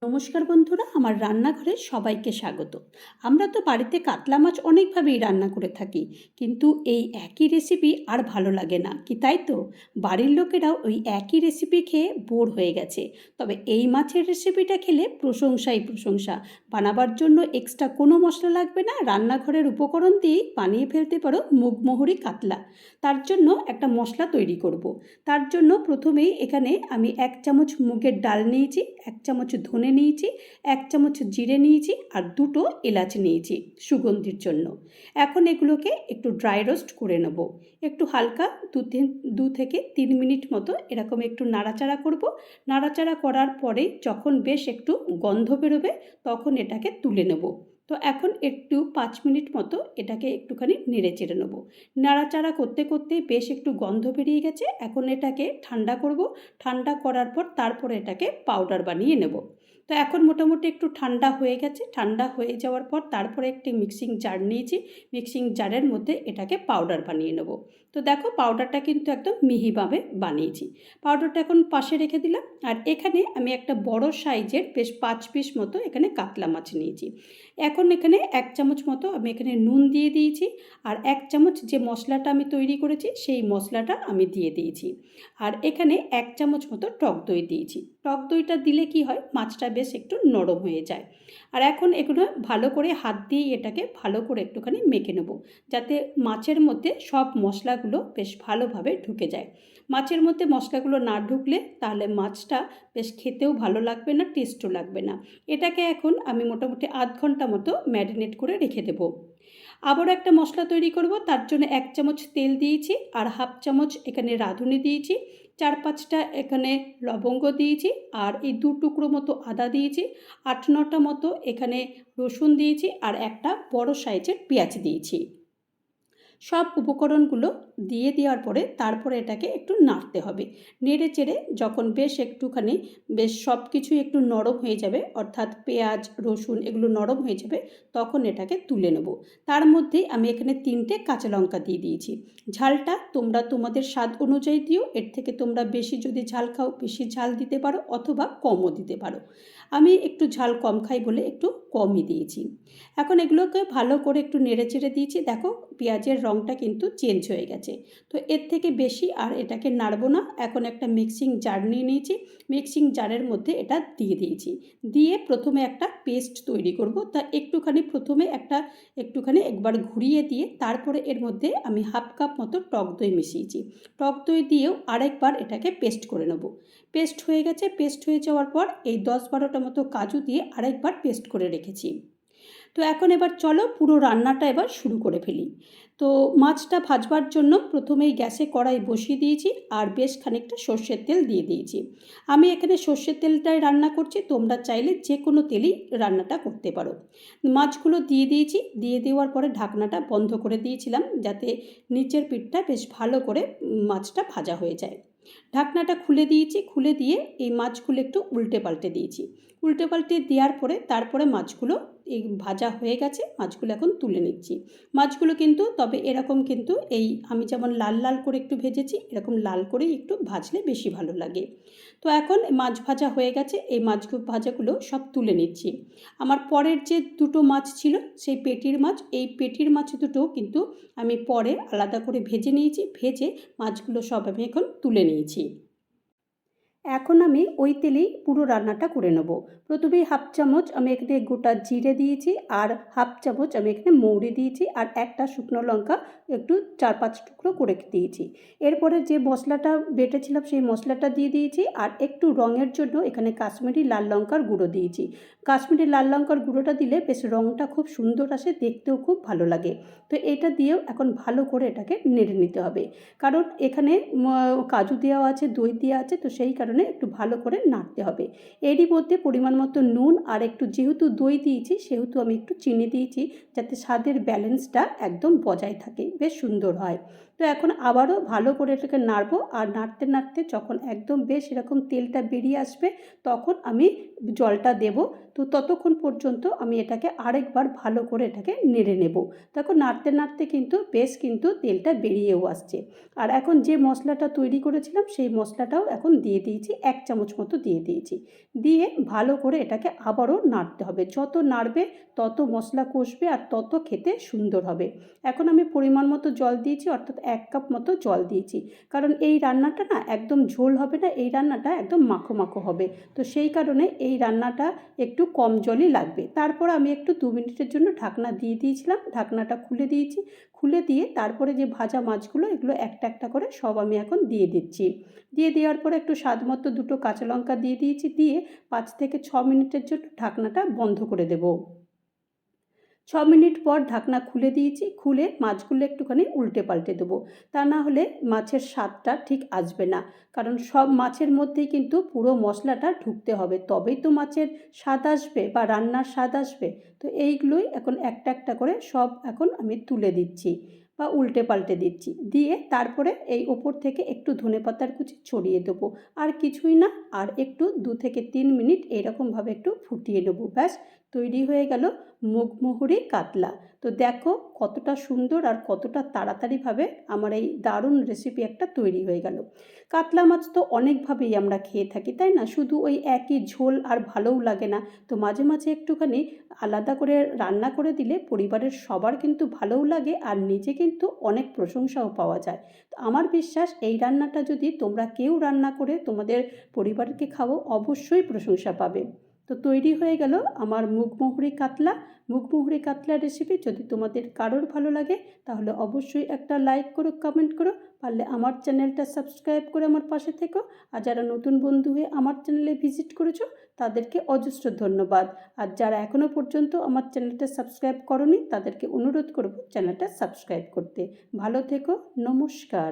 নমস্কার বন্ধুরা, আমার রান্নাঘরে সবাইকে স্বাগত। আমরা তো বাড়িতে কাতলা মাছ অনেকভাবেই রান্না করে থাকি, কিন্তু এই একই রেসিপি আর ভালো লাগে না কি, তাই তো? বাড়ির লোকেরাও ওই একই রেসিপি খেয়ে বোর হয়ে গেছে। তবে এই মাছের রেসিপিটা খেলে প্রশংসাই প্রশংসা। বানাবার জন্য এক্সট্রা কোনো মশলা লাগবে না, রান্নাঘরের উপকরণ দিয়েই বানিয়ে ফেলতে পারো মুগমোহরি কাতলা। তার জন্য একটা মশলা তৈরি করব। তার জন্য প্রথমেই এখানে আমি 1 চামচ মুগের ডাল নিয়েছি, 1 চামচ ধনে নিয়েছি, 1 চামচ জিরে নিয়েছি আর 2টো এলাচ নিয়েছি সুগন্ধির জন্য। এখন এগুলোকে একটু ড্রাই রোস্ট করে নেব। একটু হালকা 2 থেকে 3 মিনিট মতো এরকম একটু নাড়াচাড়া করব। নাড়াচাড়া করার পরে যখন বেশ একটু গন্ধ বেরোবে তখন এটাকে তুলে নেব। তো এখন একটু 5 মিনিট মতো এটাকে একটুখানি নেড়ে চেড়ে নেব। নাড়াচাড়া করতে করতে বেশ একটু গন্ধ বেরিয়ে গেছে। এখন এটাকে ঠান্ডা করব। ঠান্ডা করার পর তারপরে এটাকে পাউডার বানিয়ে নেব। তো এখন মোটামুটি একটু ঠান্ডা হয়ে গেছে। ঠান্ডা হয়ে যাওয়ার পর তারপরে একটি মিক্সিং জার নিয়েছি। মিক্সিং জারের মধ্যে এটাকে পাউডার বানিয়ে নেব। তো দেখো, পাউডারটা কিন্তু একদম মিহিভাবে বানিয়েছি। পাউডারটা এখন পাশে রেখে দিলাম। আর এখানে আমি একটা বড় সাইজের বেশ 5 পিস মতো এখানে কাতলা মাছ নিয়েছি। এখন এখানে 1 চামচ মতো আমি এখানে নুন দিয়ে দিয়েছি। আর 1 চামচ যে মশলাটা আমি তৈরি করেছি সেই মশলাটা আমি দিয়ে দিয়েছি। আর এখানে 1 চামচ মতো টক দই দিয়েছি। টক দইটা দিলে কি হয়, মাছটা বেশ একটু নরম হয়ে যায়। আর এখন এগুলো ভালো করে হাত দিয়ে এটাকে ভালো করে একটুখানি মেখে নেব, যাতে মাছের মধ্যে সব মশলাগুলো বেশ ভালোভাবে ঢুকে যায়। মাছের মধ্যে মশলাগুলো না ঢুকলে তাহলে মাছটা বেশ খেতেও ভালো লাগবে না, টেস্টও লাগবে না। এটাকে এখন আমি মোটামুটি আধ ঘন্টা মতো ম্যারিনেট করে রেখে দেবো। আবারও একটা মশলা তৈরি করব। তার জন্য 1 চামচ তেল দিয়েছি আর হাফ চামচ এখানে রাঁধুনি দিয়েছি, 4-5টা এখানে লবঙ্গ দিয়েছি আর এই 2 টুকরো মতো আদা দিয়েছি, 8-9টা মতো এখানে রসুন দিয়েছি আর একটা বড় সাইজের পেঁয়াজ দিয়েছি। সব উপকরণগুলো দিয়ে দেওয়ার পরে তারপরে এটাকে একটু নাড়তে হবে। নেড়ে চেড়ে যখন বেশ একটুখানি বেশ সব কিছুই একটু নরম হয়ে যাবে, অর্থাৎ পেঁয়াজ রসুন এগুলো নরম হয়ে যাবে, তখন এটাকে তুলে নেব। তার মধ্যেই আমি এখানে 3টে কাঁচা লঙ্কা দিয়ে দিয়েছি। ঝালটা তোমরা তোমাদের স্বাদ অনুযায়ী দিও। এর থেকে তোমরা বেশি যদি ঝাল খাও বেশি ঝাল দিতে পারো, অথবা কমও দিতে পারো। আমি একটু ঝাল কম খাই বলে একটু কমই দিয়েছি। এখন এগুলোকে ভালো করে একটু নেড়ে চেড়ে দিয়েছি। দেখো, পেঁয়াজের রঙটা কিন্তু চেঞ্জ হয়ে গেছে। তো এর থেকে বেশি আর এটাকে নাড়বো না। এখন একটা মিক্সিং জার নিয়ে নিয়েছি। মিক্সিং জারের মধ্যে এটা দিয়ে দিয়েছি। দিয়ে প্রথমে একটা পেস্ট তৈরি করব। তা প্রথমে একটুখানি একবার ঘুরিয়ে দিয়ে তারপরে এর মধ্যে আমি হাফ কাপ মতো টক দই মিশিয়েছি। টক দই দিয়েও আরেকবার এটাকে পেস্ট করে নেব। পেস্ট হয়ে গেছে। পেস্ট হয়ে যাওয়ার পর এই 10-12টা মতো কাজু দিয়ে আরেকবার পেস্ট করে রেখেছি। তো এখন এবার চলো পুরো রান্নাটা এবার শুরু করে ফেলি। তো মাছটা ভাজবার জন্য প্রথমেই গ্যাসে কড়াই বসিয়ে দিয়েছি আর বেশ খানিকটা সর্ষের তেল দিয়ে দিয়েছি। আমি এখানে সর্ষের তেলটাই রান্না করছি, তোমরা চাইলে যে কোনো তেলেই রান্নাটা করতে পারো। মাছগুলো দিয়ে দিয়েছি। দিয়ে দেওয়ার পরে ঢাকনাটা বন্ধ করে দিয়েছিলাম, যাতে নিচের পিঠটা বেশ ভালো করে মাছটা ভাজা হয়ে যায়। ঢাকনাটা খুলে দিয়েছি। খুলে দিয়ে এই মাছগুলো একটু উল্টে পাল্টে দিয়েছি। উল্টে পাল্টে দেওয়ার পরে তারপরে মাছগুলো এই ভাজা হয়ে গেছে, মাছগুলো এখন তুলে নিচ্ছি। মাছগুলো কিন্তু তবে এরকম কিন্তু এই আমি যেমন লাল লাল করে একটু ভেজেছি, এরকম লাল করেই একটু ভাজলে বেশি ভালো লাগে। তো এখন মাছ ভাজা হয়ে গেছে, এই মাছ ভাজাগুলো সব তুলে নিচ্ছি। আমার পরের যে 2টো মাছ ছিল সেই পেটির মাছ, এই পেটির মাছ দুটো কিন্তু আমি পরে আলাদা করে ভেজে নিয়েছি। ভেজে মাছগুলো সব আমি এখন তুলে নিয়েছি। এখন আমি ওই তেলেই পুরো রান্নাটা করে নেব। প্রথমেই হাফ চামচ আমি এখানে গোটা জিরে দিয়েছি আর হাফ চামচ আমি এখানে মৌরি দিয়েছি আর একটা শুকনো লঙ্কা একটু 4-5 টুকরো করে দিয়েছি। এরপরে যে মশলাটা বেটেছিলাম সেই মশলাটা দিয়ে দিয়েছি আর একটু রঙের জন্য এখানে কাশ্মীরি লাল লঙ্কার গুঁড়ো দিয়েছি। কাশ্মীরি লাল লঙ্কার গুঁড়োটা দিলে বেশ রঙটা খুব সুন্দর আসে, দেখতেও খুব ভালো লাগে। তো এটা দিয়েও এখন ভালো করে এটাকে নেড়ে নিতে হবে, কারণ এখানে কাজু দেওয়া আছে, দই দেওয়া আছে, তো সেই কারণে একটু ভালো করে নাড়তে হবে। এরই মধ্যে পরিমাণ মতো নুন আর একটু যেহেতু দই দিয়েছি সেহেতু আমি একটু চিনি দিয়েছি, যাতে স্বাদের ব্যালেন্সটা একদম বজায় থাকে, বেশ সুন্দর হয়। তো এখন আবারও ভালো করে এটাকে নাড়বো, আর নাড়তে নাড়তে যখন একদম বেশ এরকম তেলটা বেরিয়ে আসবে তখন আমি জলটা দেব। তো ততক্ষণ পর্যন্ত আমি এটাকে আরেকবার ভালো করে এটাকে নেড়ে নেব। দেখো নাড়তে নাড়তে কিন্তু বেশ কিন্তু তেলটা বেরিয়েও আসছে। আর এখন যে মশলাটা তৈরি করেছিলাম সেই মশলাটাও এখন দিয়ে দিয়েছি, 1 চামচ মতো দিয়ে দিয়েছি। দিয়ে ভালো করে এটাকে আবারও নাড়তে হবে। যত নাড়বে তত মশলা কষবে আর তত খেতে সুন্দর হবে। এখন আমি পরিমাণ মতো জল দিয়েছি, অর্থাৎ 1 কাপ মতো জল দিয়েছি। কারণ এই রান্নাটা না একদম ঝোল হবে না, এই রান্নাটা একদম মাখো মাখো হবে। তো সেই কারণে এই রান্নাটা একটু কম জলই লাগবে। তারপর আমি একটু 2 মিনিটের জন্য ঢাকনা দিয়ে দিয়েছিলাম, ঢাকনাটা খুলে দিয়েছি। খুলে দিয়ে তারপরে যে ভাজা মাছগুলো এগুলো একটা একটা করে সব আমি এখন দিয়ে দিচ্ছি। দিয়ে দেওয়ার পরে একটু স্বাদ মতো 2টো কাঁচা লঙ্কা দিয়ে দিয়েছি, দিয়ে 5 থেকে 6 মিনিটের জন্য ঢাকনাটা বন্ধ করে দেব। 6 মিনিট পর ঢাকনা খুলে দিয়েছি, খুলে মাছগুলো একটুখানি উল্টে পাল্টে দেবো। তা না হলে মাছের স্বাদটা ঠিক আসবে না। কারণ সব মাছের মধ্যেই কিন্তু পুরো মশলাটা ঢুকতে হবে, তবেই তো মাছের স্বাদ আসবে বা রান্নার স্বাদ আসবে। তো এইগুলোই এখন একটা একটা করে সব এখন আমি তুলে দিচ্ছি বা উল্টে পাল্টে দিচ্ছি। দিয়ে তারপরে এই ওপর থেকে একটু ধনেপাতার কুচি ছড়িয়ে দেবো। আর কিছুই না, আর একটু 2 থেকে 3 মিনিট এরকমভাবে একটু ফুটিয়ে নেবো। ব্যাস তৈরি হয়ে গেল মুগমুহুরি কাতলা। তো দেখো কতটা সুন্দর আর কতটা তাড়াতাড়িভাবে আমার এই দারুণ রেসিপি একটা তৈরি হয়ে গেল। কাতলা মাছ তো অনেকভাবেই আমরা খেয়ে থাকি, তাই না? শুধু ওই একই ঝোল আর ভালোও লাগে না। তো মাঝে মাঝে একটুখানি আলাদা করে রান্না করে দিলে পরিবারের সবার কিন্তু ভালোও লাগে, আর নিজে কিন্তু অনেক প্রশংসাও পাওয়া যায়। তো আমার বিশ্বাস এই রান্নাটা যদি তোমরা কেউ রান্না করে তোমাদের পরিবারকে খাও অবশ্যই প্রশংসা পাবে। তো তৈরি হয়ে গেল আমার মুগমুহুরি কাতলা। মুগমুহুরি কাতলার রেসিপি যদি তোমাদের কারোর ভালো লাগে তাহলে অবশ্যই একটা লাইক করো, কমেন্ট করো, পারলে আমার চ্যানেলটা সাবস্ক্রাইব করে আমার পাশে থেকো। আর যারা নতুন বন্ধু হয়ে আমার চ্যানেলে ভিজিট করেছো তাদেরকে অজস্র ধন্যবাদ। আর যারা এখনও পর্যন্ত আমার চ্যানেলটা সাবস্ক্রাইব করোনি তাদেরকে অনুরোধ করব চ্যানেলটা সাবস্ক্রাইব করতে। ভালো থেকো, নমস্কার।